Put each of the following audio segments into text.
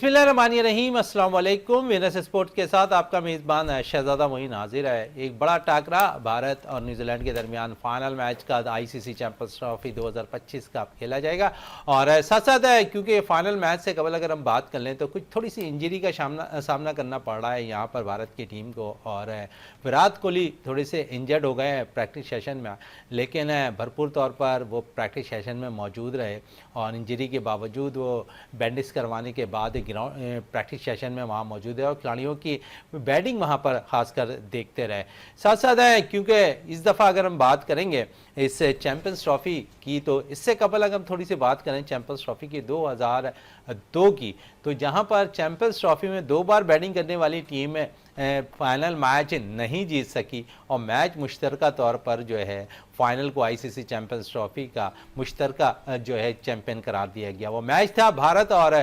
बिस्मिल्लाहिर्रहमानिर्रहीम, अस्सलाम वालेकुम। विनर्स स्पोर्ट्स के साथ आपका मेज़बान शहजादा मोइन हाजिर है। एक बड़ा टाकरा भारत और न्यूजीलैंड के दरमियान फाइनल मैच का आईसीसी चैंपियंस ट्रॉफी 2025 का खेला जाएगा। और साथ साथ है, क्योंकि फाइनल मैच से कबल अगर हम बात कर लें तो कुछ थोड़ी सी इंजरी का सामना करना पड़ रहा है यहाँ पर भारत की टीम को। और विराट कोहली थोड़े से इंजर्ड हो गए हैं प्रैक्टिस सेशन में, लेकिन भरपूर तौर पर वो प्रैक्टिस सेशन में मौजूद रहे और इंजरी के बावजूद वो बैंडेज करवाने के बाद ग्राउंड प्रैक्टिस सेशन में वहाँ मौजूद है और खिलाड़ियों की बैटिंग वहाँ पर खासकर देखते रहे। साथ साथ है, क्योंकि इस दफ़ा अगर हम बात करेंगे इस चैंपियंस ट्रॉफ़ी की, तो इससे कबल अगर हम थोड़ी सी बात करें चैंपियंस ट्रॉफ़ी की 2002 की, तो जहाँ पर चैंपियंस ट्रॉफ़ी में 2 बार बैटिंग करने वाली टीम फाइनल मैच नहीं जीत सकी और मैच मुश्तरका तौर पर जो है फाइनल को आईसीसी चैंपियंस ट्रॉफी का मुश्तरका जो है चैंपियन करार दिया गया। वो मैच था भारत और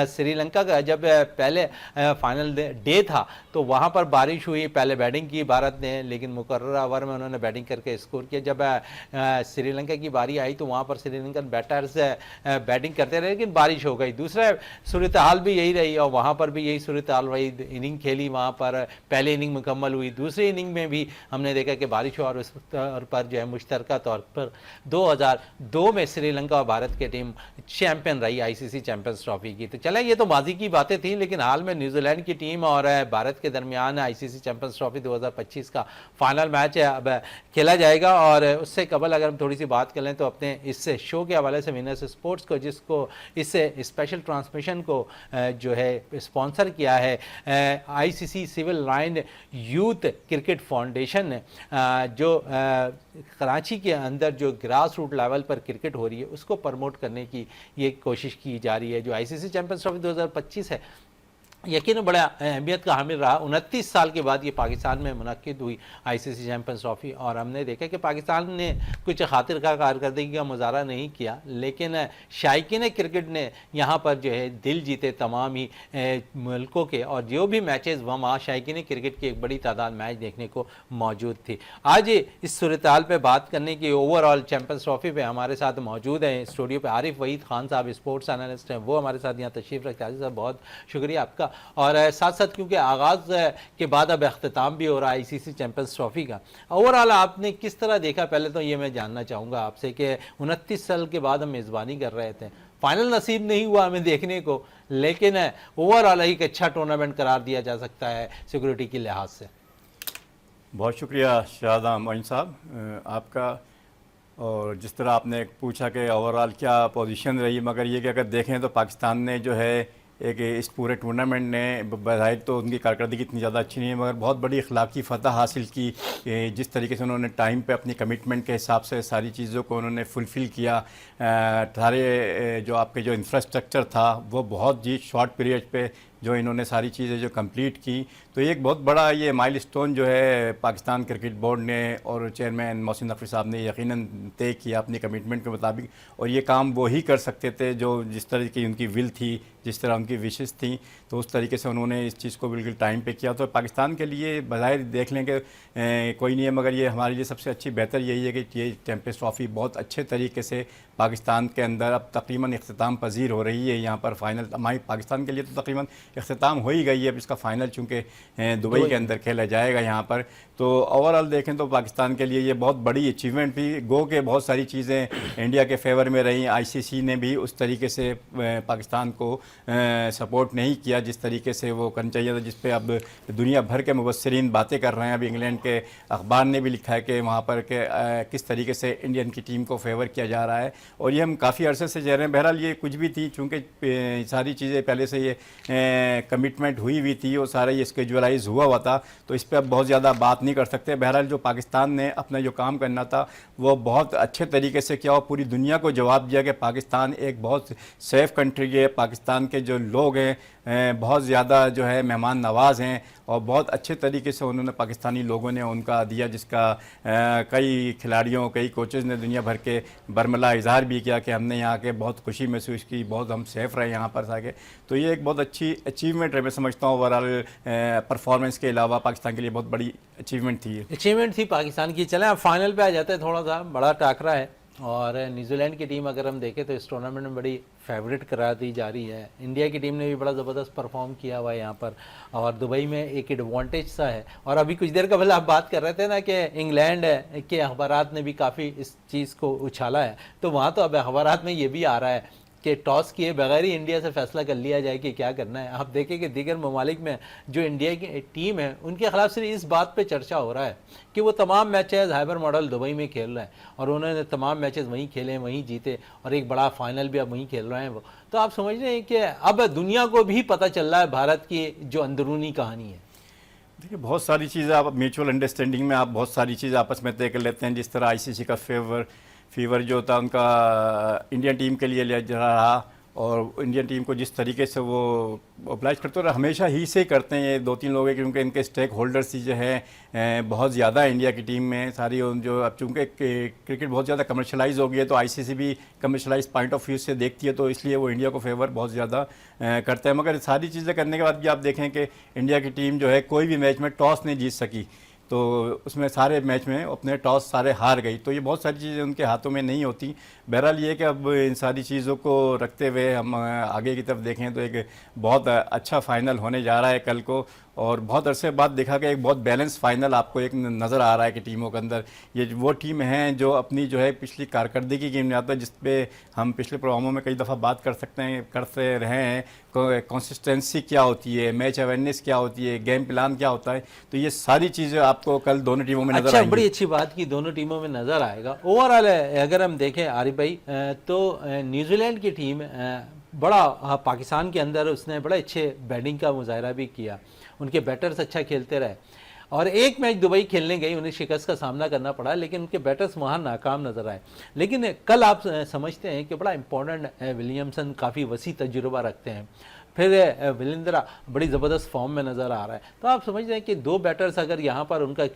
श्रीलंका का। जब पहले फाइनल डे था तो वहाँ पर बारिश हुई, पहले बैटिंग की भारत ने, लेकिन मुकर्रर ओवर में उन्होंने बैटिंग करके स्कोर किया। जब श्रीलंका की बारी आई तो वहाँ पर श्रीलंकन बैटर्स बैटिंग करते रहे, लेकिन बारिश हो गई। दूसरा सूरत हाल भी यही रही और वहाँ पर भी यही सूरत हाल रही। इनिंग खेली वहाँ पर, पहले इनिंग मुकम्मल हुई, दूसरी इनिंग में भी हमने देखा कि बारिश हुआ और उस तौर पर जो है मुश्तरका तौर पर 2002 में श्रीलंका और भारत की टीम चैंपियन रही आईसीसी चैंपियंस ट्रॉफी की। तो चलें, ये तो माजी की बातें थी, लेकिन हाल में न्यूजीलैंड की टीम और भारत के दरमियान आईसीसी चैंपियंस ट्रॉफी 2025 का फाइनल मैच है अब खेला जाएगा। और उससे कबल अगर हम थोड़ी सी बात कर लें तो अपने इस शो के हवाले से विनर्स स्पोर्ट्स को, जिसको इस स्पेशल ट्रांसमिशन को जो है स्पॉन्सर किया है ICC civil line youth cricket foundation ने, जो कराची के अंदर जो ग्रास रूट लेवल पर क्रिकेट हो रही है उसको प्रमोट करने की ये कोशिश की जा रही है। जो आईसीसी चैंपियंस ट्रॉफी 2025 है, यकीन बड़ा अहमियत का हामिल रहा। 29 साल के बाद ये पाकिस्तान में मुनक्किद हुई आईसीसी चैंपियंस ट्रॉफी, और हमने देखा कि पाकिस्तान ने कुछ खातिर का कारकर्दगी का मुजाहरा नहीं किया, लेकिन शायकीन क्रिकेट ने यहाँ पर जो है दिल जीते तमाम ही मुल्कों के, और जो भी मैचेस वहाँ शायकीन क्रिकेट की एक बड़ी तादाद मैच देखने को मौजूद थी। आज इस सूरत हाल पर बात करने की, ओवरऑल चैंपियंस ट्रॉफी पर हमारे साथ मौजूद हैं स्टूडियो पर आरिफ वहीद खान साहब, स्पोर्ट्स एनालिस्ट हैं, वो हमारे साथ यहाँ तशरीफ़ रखते हैं। साहब बहुत शुक्रिया आपका। और साथ साथ क्योंकि आगाज़ के बाद अब अख्ताम भी हो रहा है आईसीसी चैंपियंस ट्रॉफी का, ओवरऑल आपने किस तरह देखा? पहले तो ये मैं जानना चाहूँगा आपसे कि 29 साल के बाद हम मेज़बानी कर रहे थे, फाइनल नसीब नहीं हुआ हमें देखने को, लेकिन ओवरऑल एक अच्छा टूर्नामेंट करार दिया जा सकता है सिक्योरिटी के लिहाज से। बहुत शुक्रिया शहजादा मोइन साहब आपका। और जिस तरह आपने पूछा कि ओवरऑल क्या पोजीशन रही, मगर ये कि अगर देखें तो पाकिस्तान ने जो है एक इस पूरे टूर्नामेंट ने बज़ाहिर तो उनकी कारकर्दगी इतनी ज़्यादा अच्छी नहीं है, मगर बहुत बड़ी अखलाकी फ़तह हासिल की। जिस तरीके से उन्होंने टाइम पे अपनी कमिटमेंट के हिसाब से सारी चीज़ों को उन्होंने फुलफ़िल किया, सारे जो आपके जो इंफ्रास्ट्रक्चर था वो बहुत जी शॉर्ट पीरियड पे जो इन्होंने सारी चीज़ें जो कंप्लीट की, तो एक बहुत बड़ा ये माइलस्टोन जो है पाकिस्तान क्रिकेट बोर्ड ने और चेयरमैन मोहसिन नकवी साहब ने यकीनन तय किया अपनी कमिटमेंट के मुताबिक। और ये काम वो ही कर सकते थे जो जिस तरह की उनकी विल थी, जिस तरह उनकी विशेज़ थी, तो उस तरीके से उन्होंने इस चीज़ को बिल्कुल टाइम पे किया। तो पाकिस्तान के लिए बज़ाहिर देख लें कि कोई नहीं है, मगर ये हमारे लिए सबसे अच्छी बेहतर यही है कि ये चैंपियंस ट्रॉफ़ी बहुत अच्छे तरीके से पाकिस्तान के अंदर अब तकरीबन इख्तिताम पजीर हो रही है। यहाँ पर फाइनल हमारी पाकिस्तान के लिए तो तकरीबन इख्तिताम हो ही गई है, अब इसका फ़ाइनल चूँकि दुबई के अंदर खेला जाएगा यहाँ पर। तो ओवरऑल देखें तो पाकिस्तान के लिए ये बहुत बड़ी अचीवमेंट भी, गो के बहुत सारी चीज़ें इंडिया के फेवर में रही। आईसीसी ने भी उस तरीके से पाकिस्तान को सपोर्ट नहीं किया जिस तरीके से वो करना चाहिए था, जिस पे अब दुनिया भर के मुबस्सिरीन बातें कर रहे हैं। अब इंग्लैंड के अखबार ने भी लिखा है कि वहाँ पर के किस तरीके से इंडियन की टीम को फेवर किया जा रहा है, और ये हम काफ़ी अरसे से जा रहे हैं। बहरहाल ये कुछ भी थी, चूँकि सारी चीज़ें पहले से ये कमिटमेंट हुई हुई थी और सारा ये स्केजुअलाइज हुआ था, तो इस पर अब बहुत ज़्यादा बात नहीं कर सकते। बहरहाल जो पाकिस्तान ने अपना जो काम करना था वो बहुत अच्छे तरीके से किया और पूरी दुनिया को जवाब दिया कि पाकिस्तान एक बहुत सेफ़ कंट्री है। पाकिस्तान के जो लोग हैं बहुत ज़्यादा जो है मेहमान नवाज़ हैं और बहुत अच्छे तरीके से उन्होंने पाकिस्तानी लोगों ने उनका दिया, जिसका कई खिलाड़ियों कई कोचेज़ ने दुनिया भर के बरमला इजहार भी किया कि हमने यहाँ के बहुत खुशी महसूस की, बहुत हम सेफ़ रहे यहाँ पर आके। तो ये एक बहुत अच्छी अचीवमेंट है, मैं समझता हूँ ओवरऑल परफॉर्मेंस के अलावा पाकिस्तान के लिए बहुत बड़ी अचीवमेंट थी पाकिस्तान की। चलें अब फाइनल पे आ जाते हैं, थोड़ा सा बड़ा टाकरा है और न्यूजीलैंड की टीम अगर हम देखें तो इस टूर्नामेंट में बड़ी फेवरेट करार दी जा रही है। इंडिया की टीम ने भी बड़ा ज़बरदस्त परफॉर्म किया हुआ है यहाँ पर, और दुबई में एक एडवांटेज सा है। और अभी कुछ देर पहले आप बात कर रहे थे ना कि इंग्लैंड के अखबारात ने भी काफ़ी इस चीज़ को उछाला है, तो वहाँ तो अब अखबारात में ये भी आ रहा है कि टॉस किए बगैर ही इंडिया से फैसला कर लिया जाए कि क्या करना है। आप देखें कि दीगर ममालिक में जो इंडिया की टीम है उनके खिलाफ सिर्फ इस बात पे चर्चा हो रहा है कि वो तमाम मैचेस हाइबर मॉडल दुबई में खेल रहे हैं, और उन्होंने तमाम मैचेस वहीं खेले, वहीं जीते, और एक बड़ा फाइनल भी अब वहीं खेल रहे हैं वो। तो आप समझ रहे हैं कि अब दुनिया को भी पता चल रहा है भारत की जो अंदरूनी कहानी है। देखिए, बहुत सारी चीज़ें आप म्यूचुअल अंडरस्टैंडिंग में आप बहुत सारी चीज़ें आपस में तय कर लेते हैं। जिस तरह आईसीसी का फीवर जो था उनका इंडियन टीम के लिए ले रहा, और इंडियन टीम को जिस तरीके से वो अप्लाइज करते हैं, हमेशा ही से करते हैं ये दो तीन लोग हैं, क्योंकि इनके स्टेक होल्डर्स ही जो है बहुत ज़्यादा इंडिया की टीम में सारी जो, अब चूँकि क्रिकेट बहुत ज़्यादा कमर्शलाइज हो गई है, तो आईसीसी भी कमर्शलाइज पॉइंट ऑफ व्यू से देखती है, तो इसलिए वो इंडिया को फेवर बहुत ज़्यादा करते हैं। मगर सारी चीज़ें करने के बाद भी आप देखें कि इंडिया की टीम जो है कोई भी मैच में टॉस नहीं जीत सकी, तो उसमें सारे मैच में अपने टॉस सारे हार गई। तो ये बहुत सारी चीज़ें उनके हाथों में नहीं होती। बहरहाल ये कि अब इन सारी चीज़ों को रखते हुए हम आगे की तरफ देखें तो एक बहुत अच्छा फाइनल होने जा रहा है कल को, और बहुत अरसे बाद देखा कि एक बहुत बैलेंस फाइनल आपको एक नज़र आ रहा है कि टीमों के अंदर ये वो टीम हैं जो अपनी जो है पिछली कारकर्दगी की बुनियाद पर, जिस पे हम पिछले प्रोग्रामों में कई दफ़ा बात करते रहे हैं, कंसिस्टेंसी क्या होती है, मैच अवेयरनेस क्या होती है, गेम प्लान क्या होता है, तो ये सारी चीज़ें आपको कल दोनों टीमों में नजर आएंगी। बड़ी अच्छी बात की दोनों टीमों में नज़र आएगा। ओवरऑल अगर हम देखें आरिफ भाई, तो न्यूजीलैंड की टीम बड़ा पाकिस्तान के अंदर उसने बड़े अच्छे बैटिंग का मुजाहरा भी किया, उनके बैटर्स अच्छा खेलते रहे, और एक मैच दुबई खेलने गई, उन्हें शिकस्त का सामना करना पड़ा, लेकिन उनके बैटर्स वहाँ नाकाम नजर आए। लेकिन कल आप समझते हैं कि बड़ा इंपॉर्टेंट विलियमसन काफ़ी वसी तजुर्बा रखते हैं, फिर विलिंद्रा बड़ी ज़बरदस्त फॉर्म में नज़र आ रहा है, तो आप समझ रहे हैं कि दो बैटर्स अगर यहाँ पर उनका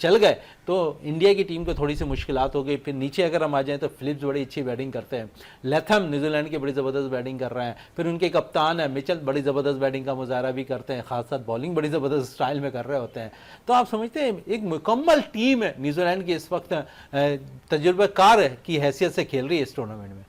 चल गए तो इंडिया की टीम को थोड़ी सी मुश्किलात हो गई। फिर नीचे अगर हम आ जाएँ तो फिलिप्स बड़ी अच्छी बैटिंग करते हैं, लैथम न्यूजीलैंड की बड़ी ज़बरदस्त बैटिंग कर रहे हैं, फिर उनके कप्तान है मिचेल बड़ी ज़बरदस्त बैटिंग का मुजाहरा भी करते हैं, खास साथ बॉलिंग बड़ी ज़बरदस्त स्टाइल में कर रहे होते हैं। तो आप समझते हैं एक मुकम्मल टीम है न्यूजीलैंड की इस वक्त तजुर्बाकार की हैसियत से खेल रही है इस टूर्नामेंट में।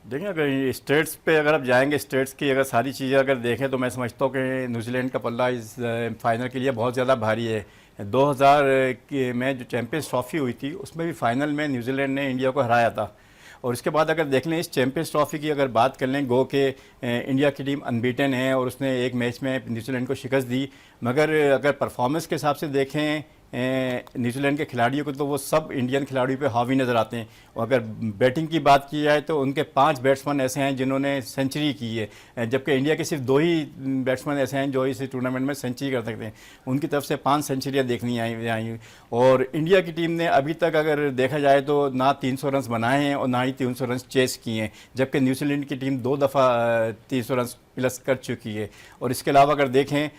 देखिए, अगर स्टेट्स पे अगर आप जाएंगे, स्टेट्स की अगर सारी चीज़ें अगर देखें तो मैं समझता हूँ कि न्यूजीलैंड का पल्ला इस फाइनल के लिए बहुत ज़्यादा भारी है। 2000 में जो चैंपियंस ट्रॉफी हुई थी उसमें भी फाइनल में न्यूजीलैंड ने इंडिया को हराया था, और इसके बाद अगर देख लें इस चैंपियंस ट्रॉफी की अगर बात कर लें, गो के इंडिया की टीम अनबीटन है और उसने एक मैच में न्यूजीलैंड को शिकस्त दी, मगर अगर परफॉर्मेंस के हिसाब से देखें न्यूजीलैंड के खिलाड़ियों को तो वो सब इंडियन खिलाड़ियों पे हावी नज़र आते हैं। और अगर बैटिंग की बात की जाए तो उनके 5 बैट्समैन ऐसे हैं जिन्होंने सेंचुरी की है, जबकि इंडिया के सिर्फ 2 ही बैट्समैन ऐसे हैं जो इस टूर्नामेंट में सेंचुरी कर सकते हैं। उनकी तरफ से 5 सेंचुरियाँ देखनी आई। और इंडिया की टीम ने अभी तक अगर देखा जाए तो ना 300 रन बनाए हैं और ना ही 300 रन चेस किए हैं, जबकि न्यूजीलैंड की टीम 2 दफ़ा 300 रन प्लस कर चुकी है। और इसके अलावा अगर देखें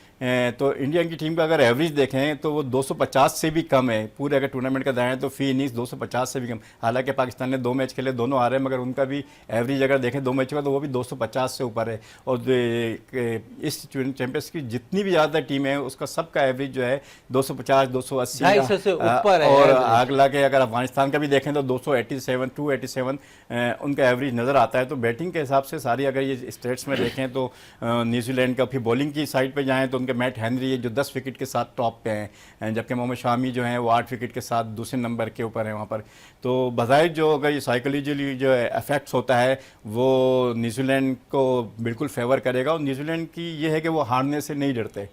तो इंडिया की टीम का अगर एवरेज देखें तो वो 250 से भी कम है। पूरे अगर टूर्नामेंट का दाएँ तो फी इनिंग्स 250 से भी कम। हालांकि पाकिस्तान ने 2 मैच खेले, दोनों हारे, मगर उनका भी एवरेज अगर देखें 2 मैचों का तो वो भी 250 से ऊपर है। और इस चैंपियंस की जितनी भी ज़्यादा टीम है उसका सबका एवरेज जो है 250, 280 से ऊपर है। और अगला के अगर अफगानिस्तान का भी देखें तो 287, 287 उनका एवरेज नज़र आता है। तो बैटिंग के हिसाब से सारी अगर ये स्टेट्स में देखें तो न्यूजीलैंड का, फिर बॉलिंग की साइड पे जाएं तो उनके मैट हेनरी है जो 10 विकेट के साथ टॉप पे हैं, जबकि मोहम्मद शामी जो हैं वो 8 विकेट के साथ दूसरे नंबर के ऊपर हैं वहाँ पर। तो बज़ाहिर जो अगर ये साइकोलॉजिकली जो इफेक्ट्स होता है वो न्यूजीलैंड को बिल्कुल फेवर करेगा। और न्यूजीलैंड की ये है कि वो हारने से नहीं डरते,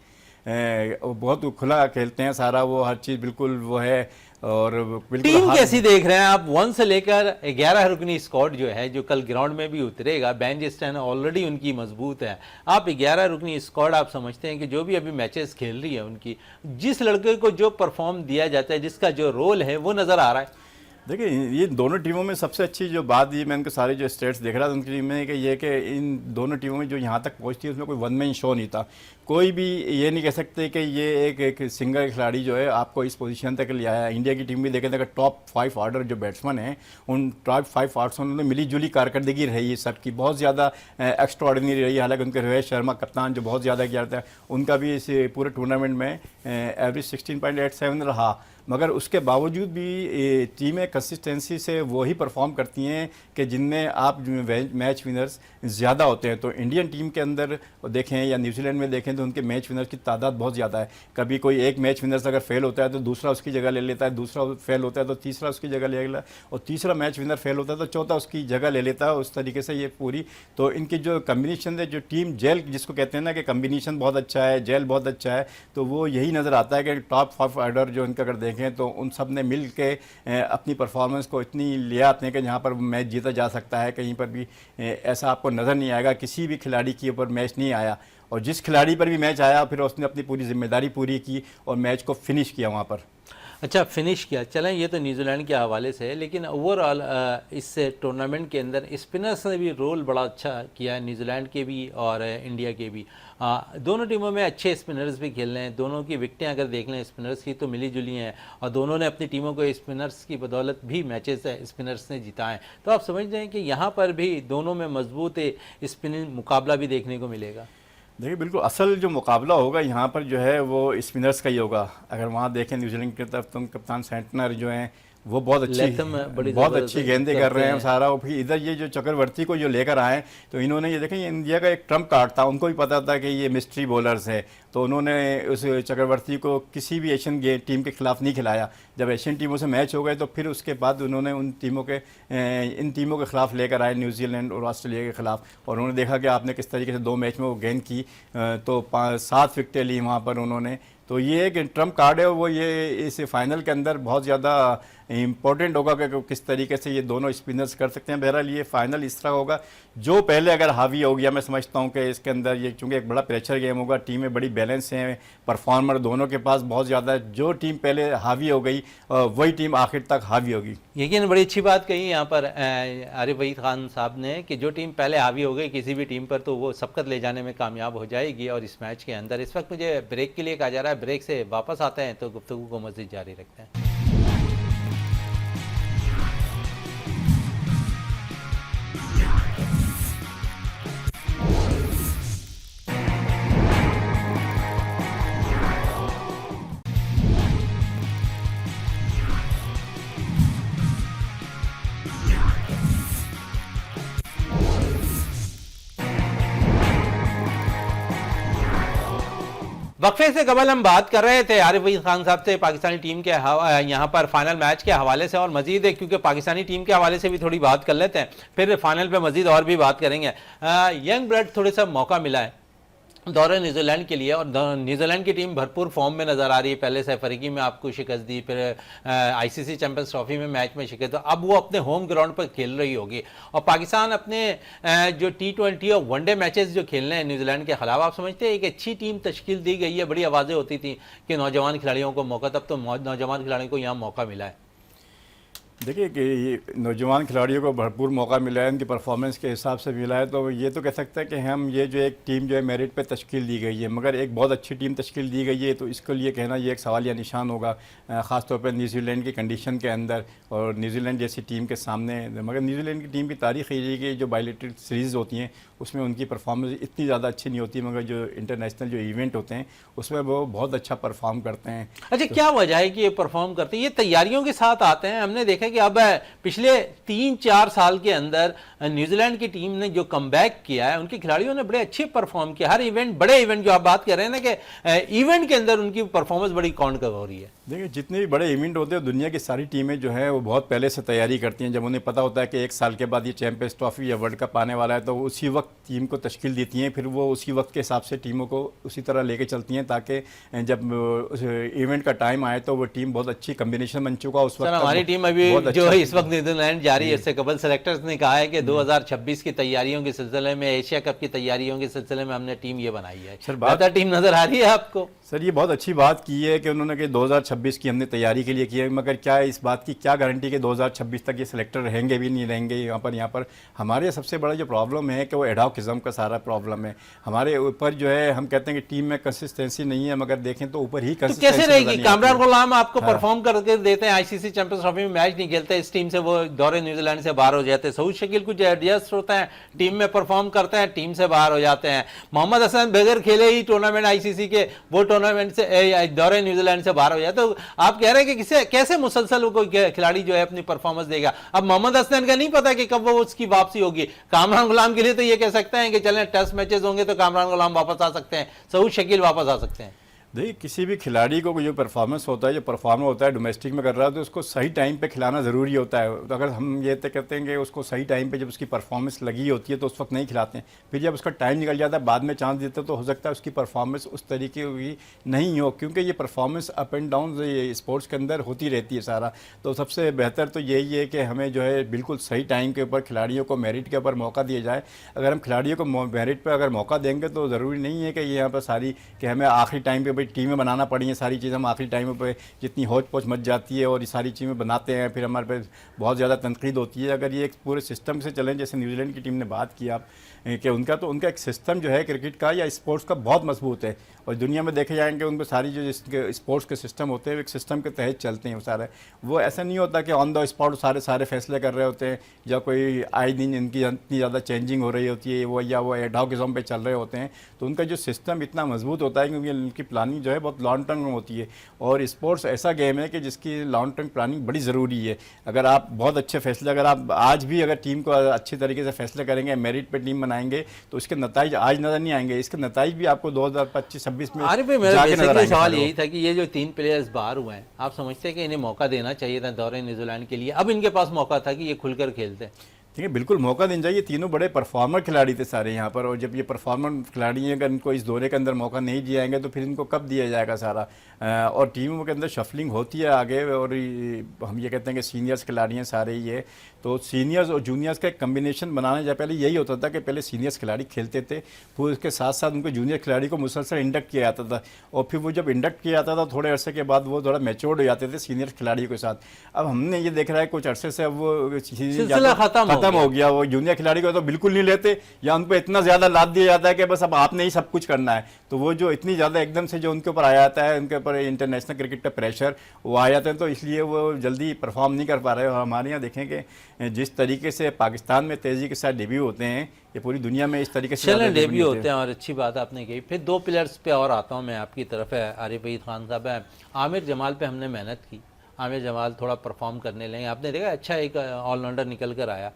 वो बहुत खुला खेलते हैं सारा, वो हर चीज़ बिल्कुल वो है। और टीम कैसी देख रहे हैं आप? 1 से लेकर 11 रुकनी स्क्वाड जो है, जो कल ग्राउंड में भी उतरेगा, बेंच स्टैंड ऑलरेडी उनकी मजबूत है। आप 11 रुकनी स्क्वाड आप समझते हैं कि जो भी अभी मैचेस खेल रही है उनकी, जिस लड़के को जो परफॉर्म दिया जाता है, जिसका जो रोल है वो नज़र आ रहा है? देखिए, ये दोनों टीमों में सबसे अच्छी जो बात ये मैं उनके सारे जो स्टेट्स देख रहा था उनकी टीम में कि ये कि इन दोनों टीमों में जो यहाँ तक पहुँचती है उसमें कोई वन मैन शो नहीं था। कोई भी ये नहीं कह सकते कि ये एक सिंगल खिलाड़ी जो है आपको इस पोजीशन तक ले आया। इंडिया की टीम भी देखें तो टॉप 5 ऑर्डर जो बैट्समैन हैं उन टॉप 5 ऑर्डर्स में मिली जुली कारकर्दगी रही है सबकी, बहुत ज़्यादा एक्स्ट्रा ऑर्डिनरी रही। हालांकि उनके रोहित शर्मा कप्तान जो बहुत ज़्यादा किया था, उनका भी इस पूरे टूर्नामेंट में एवरेज 16.87 रहा। मगर उसके बावजूद भी टीमें कंसिस्टेंसी से वही परफॉर्म करती हैं कि जिनमें आप मैच विनर्स ज़्यादा होते हैं। तो इंडियन टीम के अंदर देखें या न्यूजीलैंड में देखें तो उनके मैच विनर्स की तादाद बहुत ज़्यादा है। कभी कोई एक मैच विनर्स अगर फेल होता है तो दूसरा उसकी जगह ले लेता है, दूसरा फेल होता है तो तीसरा उसकी जगह ले लेता है, और तीसरा मैच विनर फेल होता है तो चौथा उसकी जगह ले लेता है। उस तरीके से ये पूरी, तो इनकी जो कम्बिनेशन है, जो टीम जेल जिसको कहते हैं ना कि कम्बिनेशन बहुत अच्छा है, जेल बहुत अच्छा है, तो वो यही नज़र आता है कि टॉप 5 ऑर्डर जो इनका अगर देखें तो उन सब ने मिल के अपनी परफॉर्मेंस को इतनी ले आते हैं कि जहाँ पर मैच जीता जा सकता है। कहीं पर भी ऐसा आपको नज़र नहीं आएगा किसी भी खिलाड़ी के ऊपर मैच नहीं आया, और जिस खिलाड़ी पर भी मैच आया फिर उसने अपनी पूरी जिम्मेदारी पूरी की और मैच को फिनिश किया वहाँ पर। अच्छा, फिनिश किया। चलें, ये तो न्यूजीलैंड के हवाले से है, लेकिन ओवरऑल इस टूर्नामेंट के अंदर स्पिनर्स ने भी रोल बड़ा अच्छा किया है, न्यूजीलैंड के भी और इंडिया के भी। दोनों टीमों में अच्छे स्पिनर्स भी खेल रहे हैं। दोनों की विकटें अगर देख लें स्पिनर्स की तो मिली जुली हैं, और दोनों ने अपनी टीमों को स्पिनर्स की बदौलत भी मैचेस स्पिनर्स ने जिताएं। तो आप समझ रहे हैं कि यहाँ पर भी दोनों में मजबूत स्पिनिंग मुकाबला भी देखने को मिलेगा। देखिए बिल्कुल असल जो मुकाबला होगा यहाँ पर जो है वो स्पिनर्स का ही होगा। अगर वहाँ देखें न्यूजीलैंड की तरफ तो कप्तान सेंटनर जो हैं वो बहुत अच्छी गेंदें कर रहे हैं सारा। और फिर इधर ये जो चक्रवर्ती को जो लेकर आए तो इन्होंने ये देखें, ये इंडिया का एक ट्रम्प कार्ड था, उनको भी पता था कि ये मिस्ट्री बॉलर्स है, तो उन्होंने उस चक्रवर्ती को किसी भी एशियन टीम के खिलाफ नहीं खिलाया। जब एशियन टीमों से मैच हो गए तो फिर उसके बाद उन्होंने इन टीमों के खिलाफ लेकर आए, न्यूजीलैंड और ऑस्ट्रेलिया के खिलाफ, और उन्होंने देखा कि आपने किस तरीके से 2 मैच में वो गेंद की, तो 7 विकेटें ली वहाँ पर उन्होंने। तो ये एक ट्रम्प कार्ड है, वो ये इस फाइनल के अंदर बहुत ज़्यादा इम्पोर्टेंट होगा कि किस तरीके से ये दोनों स्पिनर्स कर सकते हैं। बहरहाल ये फाइनल इस तरह होगा, जो पहले अगर हावी हो गया, मैं समझता हूँ कि इसके अंदर ये चूँकि एक बड़ा प्रेशर गेम होगा, टीमें बड़ी बैलेंस हैं, परफॉर्मर दोनों के पास बहुत ज़्यादा है, जो टीम पहले हावी हो गई वही टीम आखिर तक हावी होगी। यकीन बड़ी अच्छी बात कही यहाँ पर आरिफ वहीद खान साहब ने कि जो टीम पहले हावी हो गई किसी भी टीम पर तो वो सबकत ले जाने में कामयाब हो जाएगी। और इस मैच के अंदर इस वक्त मुझे ब्रेक के लिए कहा जा रहा है, ब्रेक से वापस आते हैं तो गुफ्तगू को मज़ीद जारी रखते हैं। वक्फे से कबल हम बात कर रहे थे आरिफ वहीद खान साहब से पाकिस्तानी टीम के यहाँ पर फाइनल मैच के हवाले से, और मजीद है क्योंकि पाकिस्तानी टीम के हवाले से भी थोड़ी बात कर लेते हैं, फिर फाइनल पे मजीद और भी बात करेंगे। यंग ब्लड थोड़ा सा मौका मिला है दौरे न्यूजीलैंड के लिए, और न्यूजीलैंड की टीम भरपूर फॉर्म में नज़र आ रही है। पहले से अफ्रीकी में आपको शिकस्त दी, फिर आईसीसी चैंपियंस ट्रॉफी में मैच में शिकस्त, तो अब वो अपने होम ग्राउंड पर खेल रही होगी। और पाकिस्तान अपने जो T20 और वनडे मैचेस जो खेलने हैं न्यूजीलैंड के खिलाफ, आप समझते हैं एक अच्छी टीम तश्कील दी गई है। बड़ी आवाज़ें होती थी कि नौजवान खिलाड़ियों को मौका, तब तो नौजवान खिलाड़ियों को यहाँ मौका मिला है। देखिए कि ये नौजवान खिलाड़ियों को भरपूर मौका मिला है, उनकी परफॉर्मेंस के हिसाब से मिला है, तो ये तो कह सकते हैं कि हम ये जो एक टीम जो है मेरिट पे तश्कील दी गई है, मगर एक बहुत अच्छी टीम तश्कील दी गई है, तो इसके लिए कहना ये एक सवाल या निशान होगा, ख़ासतौर पर न्यूजीलैंड की कंडीशन के अंदर और न्यूजीलैंड जैसी टीम के सामने। मगर न्यूजीलैंड की टीम की तारीख ये है कि जो बायलैटरल सीरीज़ होती हैं उसमें उनकी परफॉर्मेंस इतनी ज़्यादा अच्छी नहीं होती, मगर जो इंटरनेशनल जो इवेंट होते हैं उसमें वो बहुत अच्छा परफॉर्म करते हैं। अच्छा, क्या वजह है कि ये परफॉर्म करते हैं? ये तैयारियों के साथ आते हैं। हमने देखा कि अब पिछले 3-4 साल के अंदर न्यूजीलैंड की टीम ने जो कमबैक किया है, उनके खिलाड़ियों ने बड़े अच्छे परफॉर्म किया। हर इवेंट, बड़े इवेंट जो आप बात कर रहे हैं ना कि इवेंट के अंदर उनकी परफॉर्मेंस बड़ी काउंट हो रही है। देखिए जितने भी बड़े इवेंट होते हैं दुनिया की सारी टीमें जो हैं वो बहुत पहले से तैयारी करती हैं। जब उन्हें पता होता है कि 1 साल के बाद ये चैंपियंस ट्रॉफी या वर्ल्ड कप आने वाला है तो उसी वक्त टीम को तश्कील देती हैं, फिर वो उसी वक्त के हिसाब से टीमों को उसी तरह लेके चलती हैं ताकि जब उस इवेंट का टाइम आए तो वो टीम बहुत अच्छी कम्बिनेशन बन चुका उस वक्त। हमारी टीम अभी जो है इस वक्त नीदरलैंड जा रही है, इससे कबल सेलेक्टर्स ने कहा है कि 2026 की तैयारियों के सिलसिले में, एशिया कप की तैयारियों के सिलसिले में हमने टीम ये बनाई है। सर बात टीम नजर आ रही है आपको? सर ये बहुत अच्छी बात की है कि उन्होंने कि 2026 की हमने तैयारी के लिए की है, मगर क्या इस बात की क्या गारंटी कि 2026 तक ये सिलेक्टर रहेंगे भी नहीं रहेंगे यहाँ पर हमारे सबसे बड़ा जो प्रॉब्लम है कि वो एडॉकिज्म का सारा प्रॉब्लम है हमारे ऊपर जो है। हम कहते हैं कि टीम में कंसिस्टेंसी नहीं है, मगर देखें तो ऊपर ही तो कैसे रहेगी? कामरान गुलाम आपको परफॉर्म करके देते हैं, आईसीसी चैंपियंस ट्रॉफी में मैच नहीं खेलते, इस टीम से वो दौरे न्यूजीलैंड से बाहर हो जाते हैं। सऊद शकील कुछ एडजस्ट होता है, टीम में परफॉर्म करते हैं, टीम से बाहर हो जाते हैं। मोहम्मद हसन बगैर खेले ही टूर्नामेंट आईसीसी के वो टूर्नामेंट से दौरे न्यूजीलैंड से बाहर हो जाए, तो आप कह रहे हैं कि कैसे मुसलसल कोई खिलाड़ी जो है अपनी परफॉर्मेंस देगा। अब मोहम्मद हसनैन का नहीं पता कि कब वो उसकी वापसी होगी। कामरान गुलाम के लिए तो ये कह सकते हैं कि चलें टेस्ट मैचेस होंगे तो कामरान गुलाम वापस आ सकते हैं, सऊद शकील वापस आ सकते हैं। देखिए, किसी भी खिलाड़ी को जो परफॉर्मेंस होता है, जो परफॉर्मर होता है डोमेस्टिक में कर रहा है, तो उसको सही टाइम पे खिलाना ज़रूरी होता है। तो अगर हम ये तय करते हैं कि उसको सही टाइम पे जब उसकी परफॉर्मेंस लगी होती है तो उस वक्त नहीं खिलाते हैं, फिर जब उसका टाइम निकल जाता है बाद में चांस देते हैं, तो हो सकता है उसकी परफॉर्मेंस उस तरीके की नहीं हो, क्योंकि ये परफॉर्मेंस अप एंड डाउन ये स्पोर्ट्स के अंदर होती रहती है सारा। तो सबसे बेहतर तो यही है कि हमें जो है बिल्कुल सही टाइम के ऊपर खिलाड़ियों को मेरिट के ऊपर मौका दिया जाए। अगर हम खिलाड़ियों को मेरिट पर अगर मौका देंगे तो ज़रूरी नहीं है कि यहाँ पर सारी कि हमें आखिरी टाइम पर भाई टीमें बनाना पड़ी, ये सारी चीज़ हम आखिरी टाइम पे जितनी होच पोच मच जाती है और ये सारी चीज़ें बनाते हैं, फिर हमारे पे बहुत ज़्यादा तनकीद होती है। अगर ये एक पूरे सिस्टम से चलें, जैसे न्यूजीलैंड की टीम ने बात की आप कि उनका एक सिस्टम जो है क्रिकेट का या स्पोर्ट्स का बहुत मजबूत है, और दुनिया में देखे जाएंगे उनको सारी जो स्पोर्ट्स के सिस्टम होते हैं एक सिस्टम के तहत चलते हैं वो सारे। वो ऐसा नहीं होता कि ऑन द स्पॉट सारे फैसले कर रहे होते हैं, या कोई आए दिन इनकी इतनी ज़्यादा चेंजिंग हो रही होती है, वो एडहॉक किस्म पे चल रहे होते हैं। तो उनका जो सिस्टम इतना मजबूत होता है क्योंकि उनकी प्लानिंग जो है बहुत लॉन्ग टर्म में होती है, और स्पोर्ट्स ऐसा गेम है कि जिसकी लॉन्ग टर्म प्लानिंग बड़ी ज़रूरी है। अगर आप बहुत अच्छे फैसले, अगर आप आज भी अगर टीम को अच्छी तरीके से फैसले करेंगे, मेरिट पे टीम बनाएंगे, तो इसके नतीजे आज नज़र नहीं आएंगे, इसके नतीजे भी आपको 2025-26 में मेरा सवाल यही था कि ये जो 3 प्लेयर्स बाहर हुए हैं, आप समझते हैं कि इन्हें मौका देना चाहिए था दौरे न्यूजीलैंड के लिए? अब इनके पास मौका था कि ये खुलकर खेलते हैं। ठीक है, बिल्कुल मौका देना चाहिए। तीनों बड़े परफॉर्मर खिलाड़ी थे सारे यहाँ पर, और जब ये परफॉर्मर खिलाड़ी हैं, अगर इनको इस दौरे के अंदर मौका नहीं दिया जाएंगे तो फिर इनको कब दिया जाएगा सारा। और टीमों के अंदर शफलिंग होती है आगे, और हम ये कहते हैं कि सीनियर्स खिलाड़ी हैं सारे ये, तो सीनियर्स और जूनियर्स का एक कम्बिनेशन बनाने जा पहले यही होता था कि पहले सीनियर्स खिलाड़ी खेलते थे, फिर उसके साथ साथ उनको जूनियर खिलाड़ी को मुसलसल इंडक्ट किया जाता था, और फिर वो जब इंडक्ट किया जाता था थोड़े अरसे के बाद वो थोड़ा मैच्योर्ड हो जाते थे सीनियर खिलाड़ियों के साथ। अब हमने ये देख रहा है कुछ अरसे से अब वो खत्म हो गया, वो जूनियर खिलाड़ी को तो बिल्कुल नहीं लेते, या उन पर इतना ज़्यादा लाद दिया जाता है कि बस अब आपने ही सब कुछ करना है। तो वो जो इतनी ज़्यादा एकदम से जो उनके ऊपर आ जाता है, उनके ऊपर इंटरनेशनल क्रिकेट का प्रेशर वो आ जाते हैं, तो इसलिए वो जल्दी परफॉर्म नहीं कर पा रहे। और हमारे यहाँ देखें कि जिस तरीके से पाकिस्तान में तेज़ी के साथ डेब्यू होते हैं, ये पूरी दुनिया में इस तरीके से डेब्यू होते हैं, और अच्छी बात आपने कही। फिर 2 प्लेयर्स पे और आता हूँ मैं आपकी तरफ है, आरिफ वहीद खान साहब है। आमिर जमाल पे हमने मेहनत की, आमिर जमाल थोड़ा परफॉर्म करने लगे, आपने देखा अच्छा एक ऑलराउंडर निकल कर आया,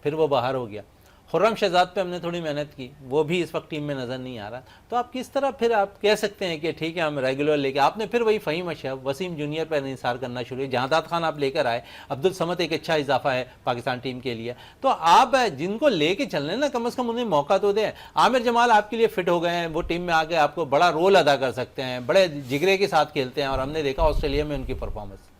फिर वो बाहर हो गया। खुर्रम शहजाद पे हमने थोड़ी मेहनत की, वो भी इस वक्त टीम में नज़र नहीं आ रहा। तो आप किस तरह फिर आप कह सकते हैं कि ठीक है हम रेगुलर लेके, आपने फिर वही फ़हीम अशरफ, वसीम जूनियर पर इंसार करना शुरू किया, जहादात खान आप लेकर आए, अब्दुल समद एक अच्छा इजाफा है पाकिस्तान टीम के लिए। तो आप जिनको लेके चल रहे हैं ना, कम से कम उन्हें मौका तो दें। आमिर जमाल आपके लिए फिट हो गए हैं, वो टीम में आके आपको बड़ा रोल अदा कर सकते हैं, बड़े जिगरे के साथ खेलते हैं, और हमने देखा ऑस्ट्रेलिया में उनकी परफॉर्मेंस।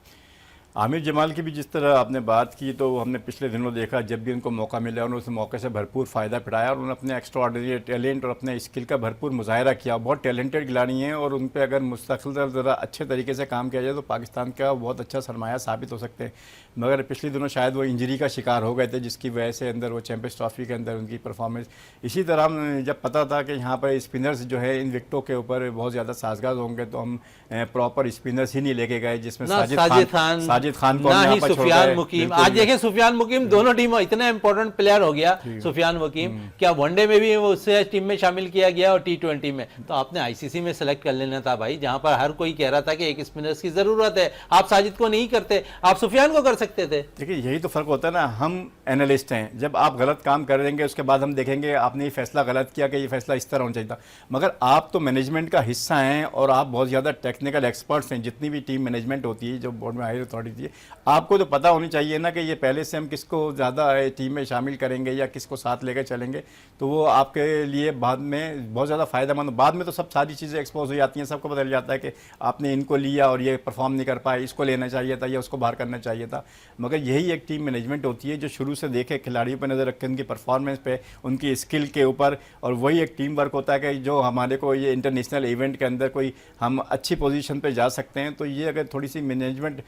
आमिर जमाल की भी जिस तरह आपने बात की, तो हमने पिछले दिनों देखा जब भी उनको मौका मिला उन्होंने उस मौके से भरपूर फ़ायदा उठाया, और उन्होंने अपने एक्स्ट्राऑर्डिनरी टैलेंट और अपने स्किल का भरपूर मुजाहरा किया। बहुत टैलेंटेड खिलाड़ी हैं, और उन पर अगर मुस्तकिल ज़रा अच्छे तरीके से काम किया जाए तो पाकिस्तान का बहुत अच्छा सरमाया साबित हो सकते हैं। मगर पिछले दिनों शायद वो इंजरी का शिकार हो गए थे, जिसकी वजह से अंदर वो चैंपियंस ट्रॉफी के अंदर उनकी परफॉर्मेंस। इसी तरह हम जब पता था कि यहाँ पर स्पिनर्स जो है इन विकेटों के ऊपर बहुत ज़्यादा साजगार होंगे, तो हम प्रॉपर स्पिनर्स ही नहीं लेके गए, जिसमें साजिद खान को सुफियान मुकीम। आज देखें सुफियान मुकीम दोनों टीमों इतना इंपॉर्टेंट प्लेयर हो गया सुफियान मुकीम, क्या वनडे में भी वो उससे टीम में शामिल किया गया और T20 में। तो आपने आईसीसी में सेलेक्ट कर लेना था भाई, जहां पर हर कोई कह रहा था कि एक स्पिनर्स की जरूरत है, आप साजिद को नहीं करते, आप सुफियान को कर सकते थे। देखिए यही तो फर्क होता है ना, हम एनालिस्ट हैं, जब आप गलत काम कर देंगे उसके बाद हम देखेंगे आपने ये फैसला गलत किया कि ये फैसला इस तरह होना चाहिए था। मगर आप तो मैनेजमेंट का हिस्सा हैं, और आप बहुत ज़्यादा टेक्निकल एक्सपर्ट्स हैं, जितनी भी टीम मैनेजमेंट होती है जो बोर्ड में हायर अथॉरिटी है, आपको तो पता होनी चाहिए ना कि ये पहले से हम किसको ज़्यादा टीम में शामिल करेंगे या किसको साथ लेकर चलेंगे, तो वो आपके लिए बाद में बहुत ज़्यादा फ़ायदेमंद। बाद में तो सब सारी चीज़ें एक्सपोज हो जाती हैं, सबको पता चल जाता है कि आपने इनको लिया और ये परफॉर्म नहीं कर पाए, इसको लेना चाहिए था या उसको बाहर करना चाहिए था। मगर यही एक टीम मैनेजमेंट होती है जो शुरू से देखे, खिलाड़ियों पर नज़र रखे, उनकी परफॉर्मेंस पे, उनकी स्किल के ऊपर, और वही एक टीम वर्क होता है कि जो हमारे को ये इंटरनेशनल इवेंट के अंदर कोई हम अच्छी पोजीशन पे जा सकते हैं। तो ये अगर थोड़ी सी मैनेजमेंट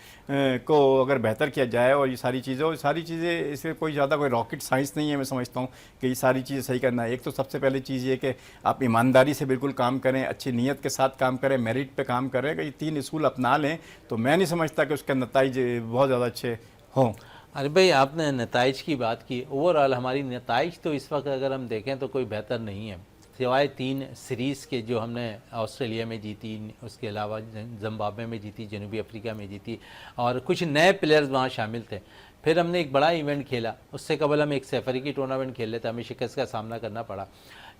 को अगर बेहतर किया जाए, और ये सारी चीज़ें इससे कोई ज़्यादा कोई रॉकेट साइंस नहीं है, मैं समझता हूँ कि ये सारी चीज़ें सही करना है। एक तो सबसे पहले चीज़ ये कि आप ईमानदारी से बिल्कुल काम करें, अच्छी नीयत के साथ काम करें, मेरिट पे काम करें, कि ये 3 असूल अपना लें, तो मैं नहीं समझता कि उसके नतीजे बहुत ज़्यादा अच्छे हों। अरे भाई आपने नताइज की बात की, ओवरऑल हमारी नताइज तो इस वक्त अगर हम देखें तो कोई बेहतर नहीं है। सिवाय 3 सीरीज़ के जो हमने ऑस्ट्रेलिया में जीती, उसके अलावा जिम्बाब्वे में जीती, जनूबी अफ्रीका में जीती, और कुछ नए प्लेयर्स वहाँ शामिल थे। फिर हमने एक बड़ा इवेंट खेला, उससे कबल हम एक सैफरी की टूर्नामेंट खेल लेते, हमें शिकस्त का सामना करना पड़ा।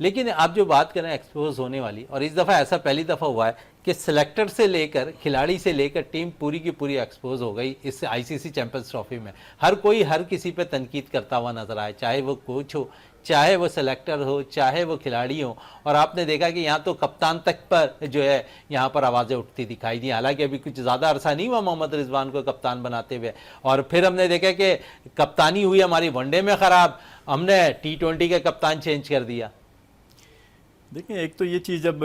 लेकिन आप जो बात करें एक्सपोज होने वाली, और इस दफ़ा ऐसा पहली दफ़ा हुआ है कि सिलेक्टर से लेकर खिलाड़ी से लेकर टीम पूरी की पूरी एक्सपोज हो गई इस आईसीसी चैंपियंस ट्रॉफी में। हर कोई हर किसी पे तनकीद करता हुआ नजर आए, चाहे वो कोच हो, चाहे वो सेलेक्टर हो, चाहे वो खिलाड़ी हो। और आपने देखा कि यहाँ तो कप्तान तक पर जो है यहाँ पर आवाज़ें उठती दिखाई दी। हालांकि अभी कुछ ज़्यादा अरसा नहीं हुआ मोहम्मद रिजवान को कप्तान बनाते हुए, और फिर हमने देखा कि कप्तानी हुई हमारी वनडे में ख़राब, हमने T20 का कप्तान चेंज कर दिया। देखिए, एक तो ये चीज़ जब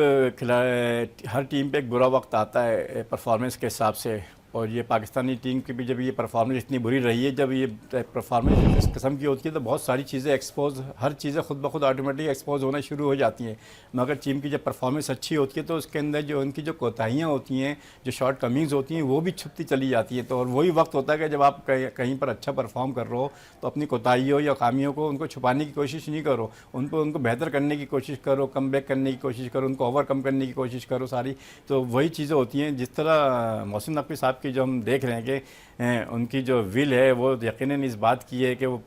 हर टीम पे एक बुरा वक्त आता है परफॉर्मेंस के हिसाब से, और ये पाकिस्तानी टीम की भी जब ये परफॉर्मेंस इतनी बुरी रही है, जब ये परफॉर्मेंस इस किस्म की होती है तो बहुत सारी चीज़ें एक्सपोज, हर चीज़ें खुद ब खुद ऑटोमेटिक एक्सपोज होना शुरू हो जाती हैं। मगर टीम की जब परफॉर्मेंस अच्छी होती है तो उसके अंदर जो उनकी जो कोताहियाँ होती हैं, जो शॉर्ट कमिंग्स होती हैं, वो भी छुपती चली जाती हैं। तो और वही वक्त होता है कि जब आप कहीं पर अच्छा परफॉर्म कर रहे हो तो अपनी कोताहियों या खामियों को उनको छुपाने की कोशिश नहीं करो, उनको बेहतर करने की कोशिश करो, कम बैक करने की कोशिश करो, उनको ओवरकम करने की कोशिश करो सारी। तो वही चीज़ें होती हैं। जिस तरह मोहसिन नकवी साहब की जो हम देख रहे हैं कि उनकी जो विल है वो यकीनन इस बात की है कि वो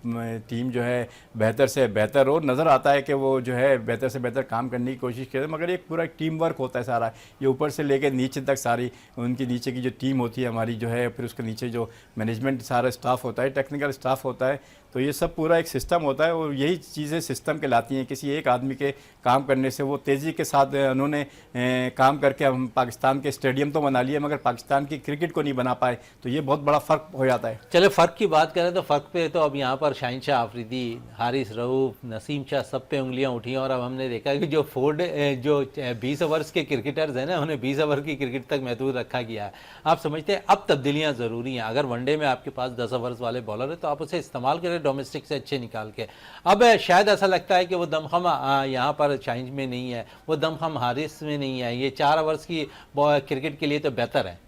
टीम जो है बेहतर से बेहतर, और नज़र आता है कि वो जो है बेहतर से बेहतर काम करने की कोशिश करे। मगर एक पूरा टीम वर्क होता है सारा, ये ऊपर से लेकर नीचे तक सारी उनकी नीचे की जो टीम होती है हमारी जो है, फिर उसके नीचे जो मैनेजमेंट सारा स्टाफ होता है, टेक्निकल स्टाफ होता है, तो ये सब पूरा एक सिस्टम होता है। और यही चीज़ें सिस्टम कहलाती हैं। किसी एक आदमी के काम करने से वो तेज़ी के साथ उन्होंने काम करके हम पाकिस्तान के स्टेडियम तो बना लिए, मगर पाकिस्तान की क्रिकेट को नहीं बना पाए, तो ये बहुत बड़ा फ़र्क हो जाता है। चले फ़र्क की बात करें तो फ़र्क पे तो अब यहाँ पर शाहीन शाह आफरीदी, हारिस रऊफ, नसीम शाह, सब पे उंगलियाँ उठी हैं। और अब हमने देखा कि जो 20 ओवर्स के क्रिकेटर्स हैं ना, उन्हें 20 ओवर की क्रिकेट तक महदूद रखा गया है। आप समझते हैं अब तब्दीलियाँ ज़रूरी हैं। अगर वनडे में आपके पास 10 ओवर्स वाले बॉलर है तो आप उसे इस्तेमाल करें डोमेस्टिक से अच्छे निकाल के। अब शायद ऐसा लगता है कि वो दमखम यहाँ पर शाहीन में नहीं है, वो दमखम हारिस में नहीं है। ये 4 ओवर्स की क्रिकेट के लिए तो बेहतर है।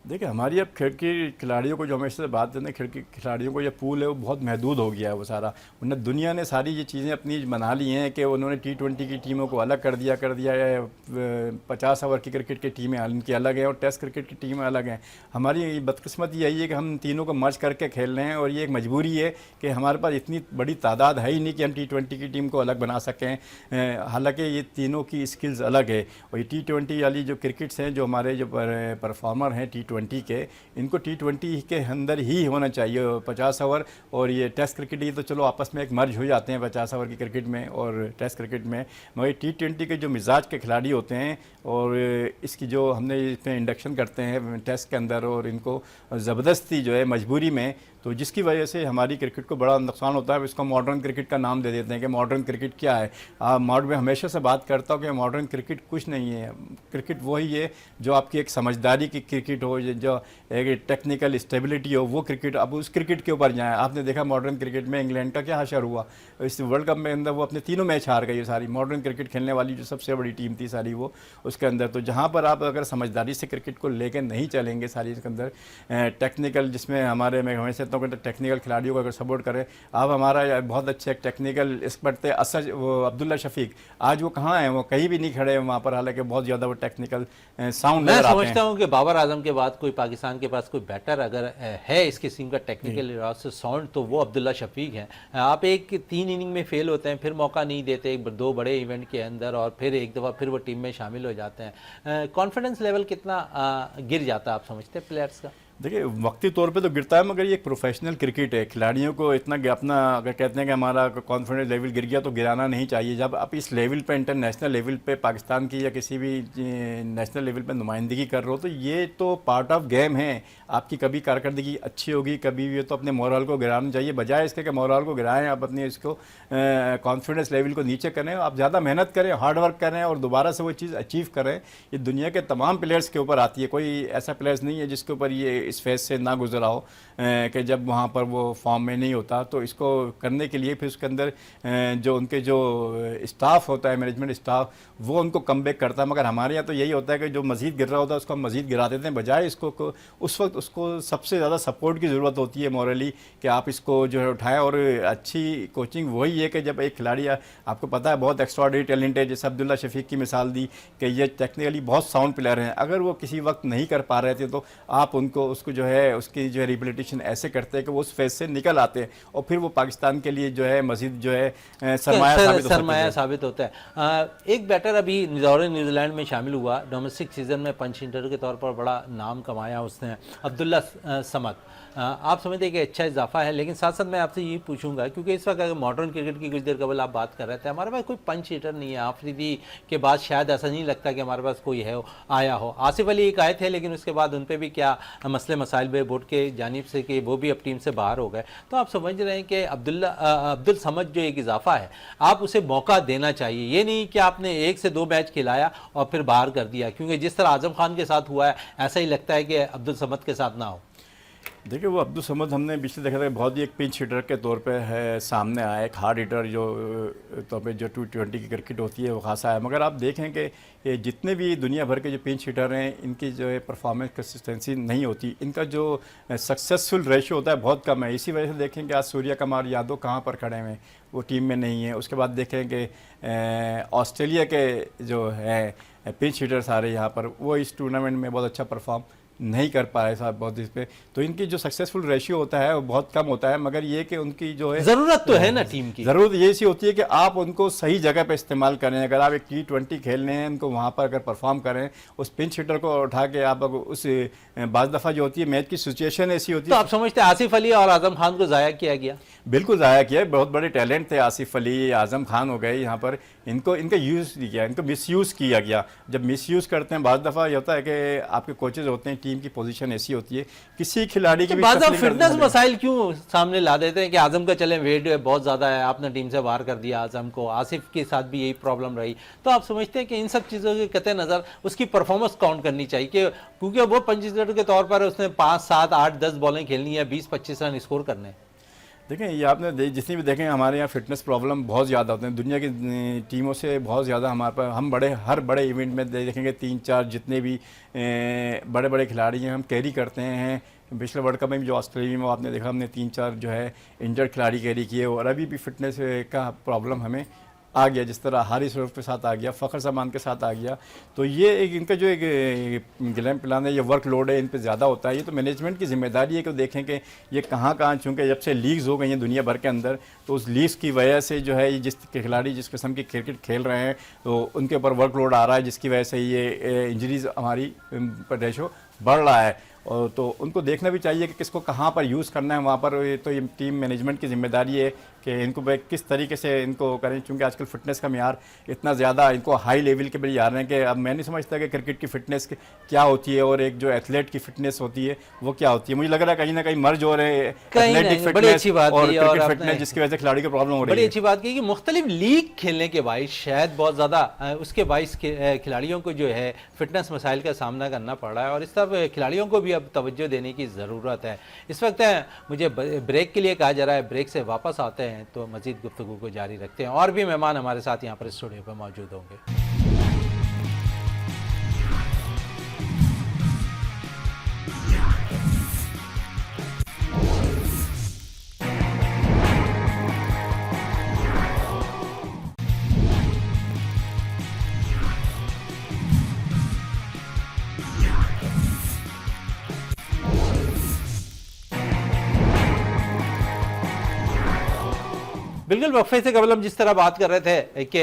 देखिए, हमारी अब खिड़की खिलाड़ियों को जो हमेशा से बात करते हैं, खिड़की खिलाड़ियों को ये पूल है वो बहुत महदूद हो गया है वो सारा। उन्हें दुनिया ने सारी ये चीज़ें अपनी बना ली हैं कि उन्होंने T20 की टीमों को अलग कर दिया है। 50 ओवर की क्रिकेट की टीमें उनकी अलग हैं और टेस्ट क्रिकेट की टीमें अलग हैं। हमारी बदकिस्मती यही है कि हम तीनों को मर्ज करके खेल रहे हैं, और ये एक मजबूरी है कि हमारे पास इतनी बड़ी तादाद है ही नहीं कि हम T20 की टीम को अलग बना सकें। हालाँकि ये तीनों की स्किल्स अलग है, और ये T20 वाली जो क्रिकेट्स हैं, जो हमारे जो परफॉर्मर हैं T20 के, इनको T20 के अंदर ही होना चाहिए 50 ओवर। और ये टेस्ट क्रिकेट, ये तो चलो आपस में एक मर्ज हो जाते हैं 50 ओवर की क्रिकेट में और टेस्ट क्रिकेट में, मगर T20 के जो मिजाज के खिलाड़ी होते हैं, और इसकी जो हमने इसमें इंडक्शन करते हैं टेस्ट के अंदर, और इनको ज़बरदस्ती जो है मजबूरी में, तो जिसकी वजह से हमारी क्रिकेट को बड़ा नुकसान होता है। इसको मॉडर्न क्रिकेट का नाम दे देते हैं कि मॉडर्न क्रिकेट क्या है। मॉडर्न में हमेशा से बात करता हूँ कि मॉडर्न क्रिकेट कुछ नहीं है। क्रिकेट वही है जो आपकी एक समझदारी की क्रिकेट हो, जो एक टेक्निकल स्टेबिलिटी हो, वो क्रिकेट। अब उस क्रिकेट के ऊपर जाएँ। आपने देखा मॉडर्न क्रिकेट में इंग्लैंड का क्या हशर हुआ इस वर्ल्ड कप में अंदर, वो अपने तीनों मैच हार गई सारी। मॉडर्न क्रिकेट खेलने वाली जो सबसे बड़ी टीम थी सारी वो उसके अंदर। तो जहाँ पर आप अगर समझदारी से क्रिकेट को लेकर नहीं चलेंगे सारी इसके अंदर टेक्निकल, जिसमें हमारे मैं हमेशा कहता हूँ कि टेक्निकल खिलाड़ियों को अगर सपोर्ट करें। आप हमारा बहुत अच्छे एक टेक्निकल एक्सपर्ट थे असद, वो अब्दुल्ला शफीक, आज वो कहाँ हैं? वो कहीं भी नहीं खड़े हैं वहाँ पर, हालांकि बहुत ज़्यादा वो टेक्निकल साउंड मैं समझता हूँ कि बाबर आजम के बाद कोई पाकिस्तान के पास कोई बेटर अगर है इस किस्म का टेक्निकल लिहाज से साउंड, तो वो अब्दुल्ला शफीक हैं। आप एक 3 इनिंग में फेल होते हैं, फिर मौका नहीं देते 2 बड़े इवेंट के अंदर, और फिर एक दफ़ा फिर वो टीम में शामिल हो जाते हैं। कॉन्फिडेंस लेवल कितना गिर जाता है आप समझते हैं प्लेयर्स का? देखिए, वक्ती तौर पे तो गिरता है, मगर ये एक प्रोफेशनल क्रिकेट है। खिलाड़ियों को इतना अपना अगर कहते हैं कि हमारा कॉन्फिडेंस लेवल गिर गया तो गिराना नहीं चाहिए। जब आप इस लेवल पे इंटरनेशनल लेवल पे पाकिस्तान की या किसी भी नेशनल लेवल पे नुमाइंदगी कर रहे हो, तो ये तो पार्ट ऑफ गेम है। आपकी कभी कारकर्दगी अच्छी होगी, कभी ये तो अपने मोरल को गिराना चाहिए। बजाय इसके कि मोरल को गिराएं, आप अपने इसको कॉन्फिडेंस लेवल को नीचे करें। आप ज़्यादा मेहनत करें, हार्ड वर्क करें, और दोबारा से वो चीज़ अचीव करें। ये दुनिया के तमाम प्लेयर्स के ऊपर आती है, कोई ऐसा प्लेयर्स नहीं है जिसके ऊपर ये इस फेज से ना गुजरा हो कि जब वहाँ पर वो फॉर्म में नहीं होता। तो इसको करने के लिए फिर उसके अंदर जो उनके जो स्टाफ होता है, मैनेजमेंट स्टाफ, वो उनको कम बैक करता है। मगर हमारे यहाँ तो यही होता है कि जो मज़ीद गिर रहा होता है उसको हम मज़ीद गिरा देते हैं, बजाय इसको उस वक्त उसको सबसे ज़्यादा सपोर्ट की ज़रूरत होती है मॉरली, कि आप इसको जो है उठाएं। और अच्छी कोचिंग वही है कि जब एक खिलाड़ी, आपको पता है बहुत एक्स्ट्राऑर्डिनरी टैलेंट है, जैसे अब्दुल्ला शफीक की मिसाल दी कि ये टेक्निकली बहुत साउंड प्लेयर हैं, अगर वो किसी वक्त नहीं कर पा रहे थे तो आप उसको जो है उसकी जो है रिहेबिलिटेशन ऐसे करते हैं कि वो उस फेज से निकल आते हैं और फिर वो पाकिस्तान के लिए जो है मजीद जो है सरमाया साबित होता है। एक बैटर अभी दौरे न्यूजीलैंड में शामिल हुआ, डोमेस्टिक सीजन में पंच हिटर के तौर पर बड़ा नाम कमाया उसने, अब्दुल्ला समद। आप समझते हैं कि अच्छा इजाफा है, लेकिन साथ साथ मैं आपसे ये पूछूंगा, क्योंकि इस वक्त अगर मॉडर्न क्रिकेट की कुछ देर कबल आप बात कर रहे थे, हमारे पास कोई पंच हिटर नहीं है। आफरीदी के बाद शायद ऐसा नहीं लगता कि हमारे पास कोई है आया हो। आसिफ अली एक आए थे, लेकिन उसके बाद उन पर भी क्या मसले मसाइल हुए बोर्ड के जानिब से कि वो भी अब टीम से बाहर हो गए। तो आप समझ रहे हैं कि अब्दुल समद जो एक इजाफा है, आप उसे मौका देना चाहिए। ये नहीं कि आपने 1 से 2 मैच खिलाया और फिर बाहर कर दिया, क्योंकि जिस तरह आजम खान के साथ हुआ है ऐसा ही लगता है कि अब्दुल समद के साथ ना हो। देखिए, वो अब्दुल समद हमने पिछले देखा था बहुत ही एक पिंच हिटर के तौर पे है सामने आया, एक हार्ड हिटर जो तौर पे जो T20 की क्रिकेट होती है वो खासा है। मगर आप देखें कि ये जितने भी दुनिया भर के जो पिंच हिटर हैं, इनकी जो है परफॉर्मेंस कंसिस्टेंसी नहीं होती, इनका जो सक्सेसफुल रेशियो होता है बहुत कम है। इसी वजह से देखें कि आज सूर्या कुमार यादव कहाँ पर खड़े हैं, वो टीम में नहीं है। उसके बाद देखें कि ऑस्ट्रेलिया के जो है पिंच हिटर सारे यहाँ पर, वो इस टूर्नामेंट में बहुत अच्छा परफॉर्म नहीं कर पाए साहब बहुत इस पे। तो इनकी जो सक्सेसफुल रेशियो होता है वो बहुत कम होता है। मगर ये कि उनकी जो है ज़रूरत तो है ना, टीम की ज़रूरत ये सी होती है कि आप उनको सही जगह पे इस्तेमाल करें। अगर आप एक T20 खेलने हैं, उनको वहाँ पर अगर परफॉर्म करें, उस पिंच हिटर को उठा के आप उस बाज़ दफ़ा जो होती है मैच की सिचुएशन ऐसी होती है। तो आप समझते हैं आसिफ अली और आजम खान को ज़ाया किया गया? बिल्कुल ज़ाया किया, बहुत बड़े टैलेंट थे आसिफ अली, आजम खान हो गए यहाँ पर। इनका यूज़ नहीं किया, इनको मिसयूज़ किया गया। जब मिसयूज़ करते हैं, बाज़ दफ़ा ये होता है कि आपके कोचेज़ होते हैं, टीम की पोजीशन ऐसी होती है किसी खिलाड़ी की भी फिटनेस मसाइल क्यों सामने ला देते हैं कि आजम का चले वेट बहुत ज़्यादा है, आपने टीम से बाहर कर दिया आजम को। आसिफ के साथ भी यही प्रॉब्लम रही। तो आप समझते हैं कि इन सब चीज़ों के कतई नज़र उसकी परफॉर्मेंस काउंट करनी चाहिए, कि क्योंकि वो पंच हिटर के तौर पर उसने 5, 7, 8, 10 बॉलें खेलनी है, 20-25 रन स्कोर करने हैं। देखें, ये आपने जितनी भी देखें, हमारे यहाँ फिटनेस प्रॉब्लम बहुत ज़्यादा होते हैं दुनिया की टीमों से बहुत ज़्यादा। हमारे पास हम हर बड़े इवेंट में देखेंगे 3-4 जितने भी बड़े बड़े खिलाड़ी हैं हम कैरी करते हैं। पिछले वर्ल्ड कप में भी जो ऑस्ट्रेलिया में आपने देखा, हमने 3-4 जो है इंजर्ड खिलाड़ी कैरी किए, और अभी भी फिटनेस का प्रॉब्लम हमें आ गया। जिस तरह हारिस रऊफ के साथ आ गया, फ़खर जमान के साथ आ गया। तो ये एक इनका जो एक गेम प्लान है, ये वर्कलोड है, इन पे ज़्यादा होता है। ये तो मैनेजमेंट की जिम्मेदारी है कि देखें कि ये कहाँ चूँकि जब से लीग्स हो गई हैं दुनिया भर के अंदर, तो उस लीग्स की वजह से जो है जिस खिलाड़ी जिस किस्म की क्रिकेट खेल रहे हैं तो उनके ऊपर वर्कलोड आ रहा है, जिसकी वजह से ये इंजरीज़ हमारी रेशो बढ़ रहा है। और तो उनको देखना भी चाहिए कि किसको कहाँ पर यूज़ करना है वहाँ पर। तो ये टीम मैनेजमेंट की जिम्मेदारी है कि इनको किस तरीके से इनको करें, क्योंकि आजकल फ़िटनेस का म्यार इतना ज़्यादा इनको हाई लेवल के भी आ रहे हैं कि अब मैं नहीं समझता कि क्रिकेट की फ़िटनेस क्या होती है और एक जो एथलीट की फ़िटनेस होती है वो क्या होती है। मुझे लग रहा है कहीं ना कहीं मर्ज हो रहे हैं एथलेटिक फिटनेस और क्रिकेट फिटनेस, जिसकी वजह से खिलाड़ी को प्रॉब्लम हो रही है। बड़ी अच्छी बात की कि मुख्तलिफ लीग खेलने के बाइस शायद बहुत ज़्यादा उसके बाइस खिलाड़ियों को जो है फिटनेस मसाइल का सामना करना पड़ रहा है, और इस तरफ खिलाड़ियों को भी अब तवज्जो देने की ज़रूरत है। इस वक्त मुझे ब्रेक के लिए कहा जा रहा है, ब्रेक से वापस आते हैं तो मज़ीद गुफ्तगू को जारी रखते हैं। और भी मेहमान हमारे साथ यहाँ पर स्टूडियो पर मौजूद होंगे। बिल्कुल, वक्फे से कबल हम जिस तरह बात कर रहे थे कि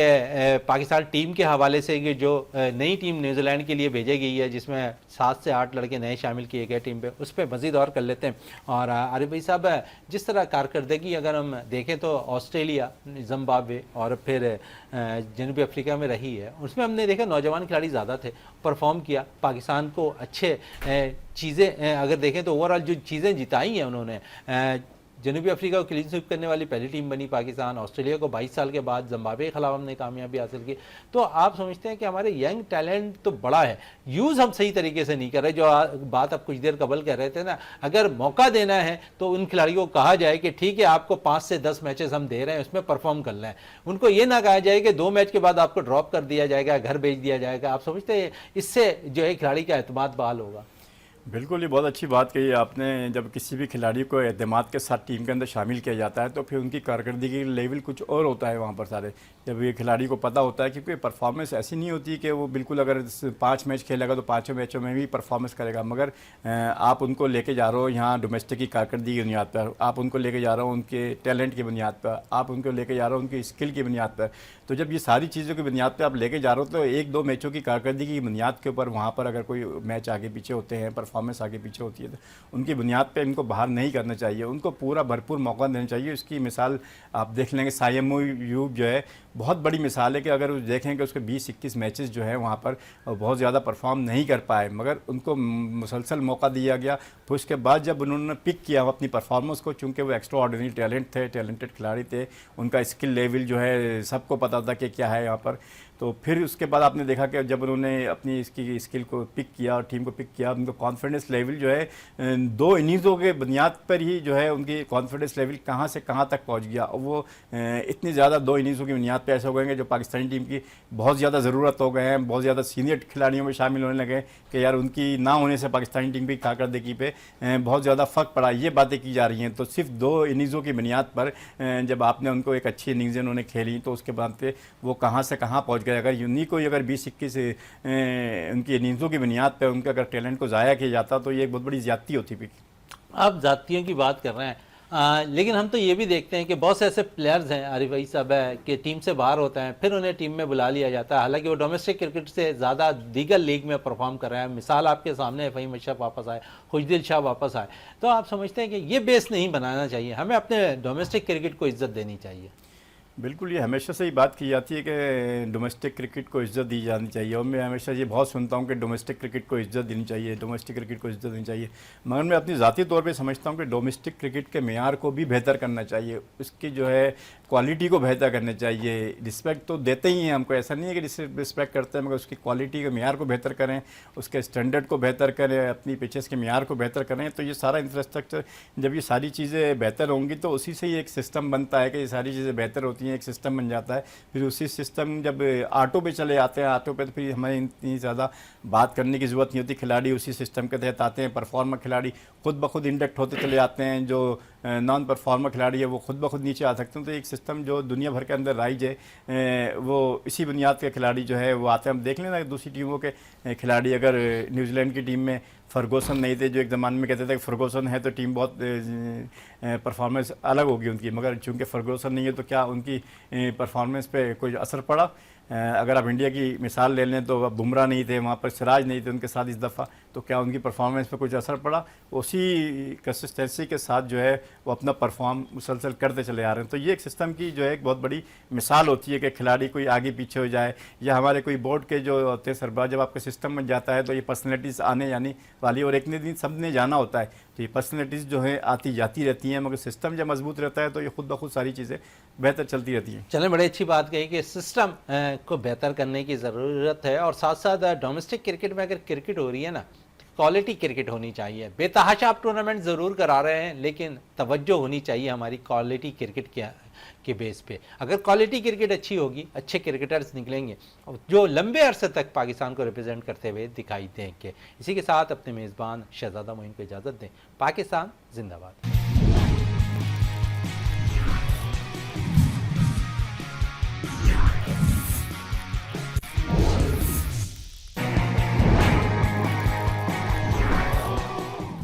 पाकिस्तान टीम के हवाले से कि जो नई टीम न्यूजीलैंड के लिए भेजी गई है, जिसमें 7 से 8 लड़के नए शामिल किए गए टीम पे, उस पर मज़ीद और कर लेते हैं। और आरिफ भाई साहब, जिस तरह कारकर्दगी अगर हम देखें तो ऑस्ट्रेलिया, जिम्बाब्वे और फिर जनूबी अफ्रीका में रही है, उसमें हमने देखा नौजवान खिलाड़ी ज़्यादा थे, परफॉर्म किया। पाकिस्तान को अच्छे चीज़ें अगर देखें तो ओवरऑल जो चीज़ें जिताई हैं उन्होंने, जनूबी अफ्रीका को क्लीन स्वीप करने वाली पहली टीम बनी पाकिस्तान, ऑस्ट्रेलिया को 22 साल के बाद जिम्बाब्वे के खिलाफ हमने कामयाबी हासिल की। तो आप समझते हैं कि हमारे यंग टैलेंट तो बड़ा है, यूज़ हम सही तरीके से नहीं कर रहे। जो बात आप कुछ देर कबल कह रहे थे ना, अगर मौका देना है तो उन खिलाड़ियों को कहा जाए कि ठीक है आपको 5 से 10 मैचेस हम दे रहे हैं, उसमें परफॉर्म करना है। उनको ये ना कहा जाए कि 2 मैच के बाद आपको ड्रॉप कर दिया जाएगा, घर भेज दिया जाएगा। आप समझते हैं इससे जो है खिलाड़ी का एतमाद बहाल होगा? बिल्कुल, ये बहुत अच्छी बात कही आपने। जब किसी भी खिलाड़ी को एतमाद के साथ टीम के अंदर शामिल किया जाता है तो फिर उनकी कारकर्दगी की लेवल कुछ और होता है वहाँ पर सारे। जब ये खिलाड़ी को पता होता है कि कोई परफॉर्मेंस ऐसी नहीं होती कि वो बिल्कुल अगर 5 मैच खेलेगा तो 5 मैचों में भी परफॉर्मेंस करेगा, मगर आप उनको लेके जा रहे हो यहाँ डोमेस्टिक की कारकर्दगी की बुनियाद पर, आप उनको लेके जा रहे हो उनके टैलेंट की बुनियाद पर, आप उनको लेके जा रहे हो उनकी स्किल की बुनियाद पर। तो जब ये सारी चीज़ों की बुनियाद पर आप लेके जा रहे हो तो 1-2 मैचों की कारकर्दगी की बुनियाद के ऊपर वहाँ पर अगर कोई मैच आगे पीछे होते हैं, परफॉर्मेंस आगे पीछे होती है तो उनकी बुनियाद पे इनको बाहर नहीं करना चाहिए, उनको पूरा भरपूर मौका देना चाहिए। इसकी मिसाल आप देख लेंगे, सायमू यूब जो है बहुत बड़ी मिसाल है कि अगर देखें कि उसके 20-21 मैचेस जो है वहाँ पर बहुत ज़्यादा परफॉर्म नहीं कर पाए, मगर उनको मुसलसल मौका दिया गया। फिर उसके बाद जब उन्होंने पिक किया अपनी परफॉर्मेंस को, चूँकि वो एक्स्ट्रा ऑर्डिनरी टैलेंटेड खिलाड़ी थे, उनका स्किल लेवल जो है सबको पता था कि क्या है यहाँ पर। तो फिर उसके बाद आपने देखा कि जब उन्होंने अपनी इसकी स्किल को पिक किया और टीम को पिक किया, उनका कॉन्फिडेंस लेवल जो है 2 इनिंग्सों के बुनियाद पर ही जो है उनकी कॉन्फिडेंस लेवल कहाँ से कहाँ तक पहुँच गया। और वो इतनी ज़्यादा 2 इनिंग्सों की बुनियाद पर ऐसे हो गए कि जो पाकिस्तानी टीम की बहुत ज़्यादा ज़रूरत हो गए हैं, बहुत ज़्यादा सीनियर खिलाड़ियों में शामिल होने लगे कि यार उनकी ना होने से पाकिस्तानी टीम की कारकर्दगी पे बहुत ज़्यादा फ़र्क पड़ा। ये बातें की जा रही हैं। तो सिर्फ 2 इनिंग्सों की बुनियाद पर जब आपने उनको एक अच्छी इनिंग्स उन्होंने खेली तो उसके बाद पे वो कहाँ से कहाँ पहुँच गए। अगर यूनी को अगर 20-21 उनकी इनिंग्सों की बुनियाद पर उनके अगर टैलेंट को ज़ाया किया जाता तो ये एक बहुत बड़ी ज़्यादती होती भी। आप जातियों की बात कर रहे हैं, लेकिन हम तो ये भी देखते हैं कि बहुत से ऐसे प्लेयर्स हैं, आरिफ भाई साहब है, कि टीम से बाहर होते हैं फिर उन्हें टीम में बुला लिया जाता है, हालांकि वो डोमेस्टिक क्रिकेट से ज़्यादा दीगर लीग में परफॉर्म कर रहे हैं। मिसाल आपके सामने है, फ़हीम अशरफ वापस आए, खुशदिल शाह वापस आए। तो आप समझते हैं कि ये बेस नहीं बनाना चाहिए, हमें अपने डोमेस्टिक क्रिकेट को इज्जत देनी चाहिए? बिल्कुल, ये हमेशा से ही बात की जाती है कि डोमेस्टिक क्रिकेट को इज्जत दी जानी चाहिए, और मैं हमेशा ये बहुत सुनता हूँ कि डोमेस्टिक क्रिकेट को इज्जत देनी चाहिए, डोमेस्टिक क्रिकेट को इज्जत देनी चाहिए। मगर मैं अपनी ज़ाती तौर पे समझता हूँ कि डोमेस्टिक क्रिकेट के मेयार को भी बेहतर करना चाहिए, उसकी जो है क्वालिटी को बेहतर करना चाहिए। रिस्पेक्ट तो देते ही हैं हमको, ऐसा नहीं है कि रिस्पेक्ट करते हैं, मगर उसकी क्वालिटी के मेयार को बेहतर करें, उसके स्टैंडर्ड को बेहतर करें, अपनी पिचेस के मेयार को बेहतर करें। तो ये सारा इंफ्रास्ट्रक्चर, जब ये सारी चीज़ें बेहतर होंगी तो उसी से ही एक सिस्टम बनता है कि ये सारी चीज़ें बेहतर होती हैं, एक सिस्टम बन जाता है। फिर उसी सिस्टम जब ऑटो पे चले आते हैं, ऑटो पे तो फिर हमें इतनी ज़्यादा बात करने की ज़रूरत नहीं होती। खिलाड़ी उसी सिस्टम के तहत आते हैं, परफॉर्मर खिलाड़ी खुद ब खुद इंडक्ट होते चले आते हैं, जो नॉन परफॉर्मर खिलाड़ी है वो खुद ब खुद नीचे आ सकते हैं। तो एक सिस्टम जो दुनिया भर के अंदर राइज है, वो इसी बुनियाद के खिलाड़ी जो है वो आते हैं। हम देख लेना दूसरी टीमों के खिलाड़ी, अगर न्यूजीलैंड की टीम में फर्गूसन नहीं थे, जो एक ज़माने में कहते थे कि फर्गूसन है तो टीम बहुत परफॉर्मेंस अलग होगी उनकी, मगर चूंकि फर्गूसन नहीं है तो क्या उनकी परफॉर्मेंस पे कोई असर पड़ा? अगर आप इंडिया की मिसाल ले लें तो बुमराह नहीं थे, वहाँ पर सिराज नहीं थे उनके साथ इस दफ़ा, तो क्या उनकी परफॉर्मेंस पे कुछ असर पड़ा? उसी कंसिस्टेंसी के साथ जो है वो अपना परफॉर्म मुसलसल करते चले आ रहे हैं। तो ये एक सिस्टम की जो है एक बहुत बड़ी मिसाल होती है कि खिलाड़ी कोई आगे पीछे हो जाए, या हमारे कोई बोर्ड के जो होते हैं सरबराह, जब आपका सिस्टम बन जाता है तो ये पर्सनैलिटीज़ आने यानी वाली, और एक न दिन सब ने जाना होता है, तो ये पर्सनैलिटीज़ जो है आती जाती रहती हैं, मगर सिस्टम जब मजबूत रहता है तो ये खुद ब खुद सारी चीज़ें बेहतर चलती रहती हैं। चलें, बड़ी अच्छी बात कही कि सिस्टम को बेहतर करने की ज़रूरत है, और साथ साथ डोमेस्टिक क्रिकेट में अगर क्रिकेट हो रही है ना, क्वालिटी क्रिकेट होनी चाहिए। बेतहाशा आप टूर्नामेंट ज़रूर करा रहे हैं, लेकिन तवज्जो होनी चाहिए हमारी क्वालिटी क्रिकेट के बेस पे। अगर क्वालिटी क्रिकेट अच्छी होगी, अच्छे क्रिकेटर्स निकलेंगे जो लंबे अरसे तक पाकिस्तान को रिप्रेजेंट करते हुए दिखाई देंगे। इसी के साथ अपने मेज़बान शहजादा मोइन को इजाज़त दें। पाकिस्तान जिंदाबाद।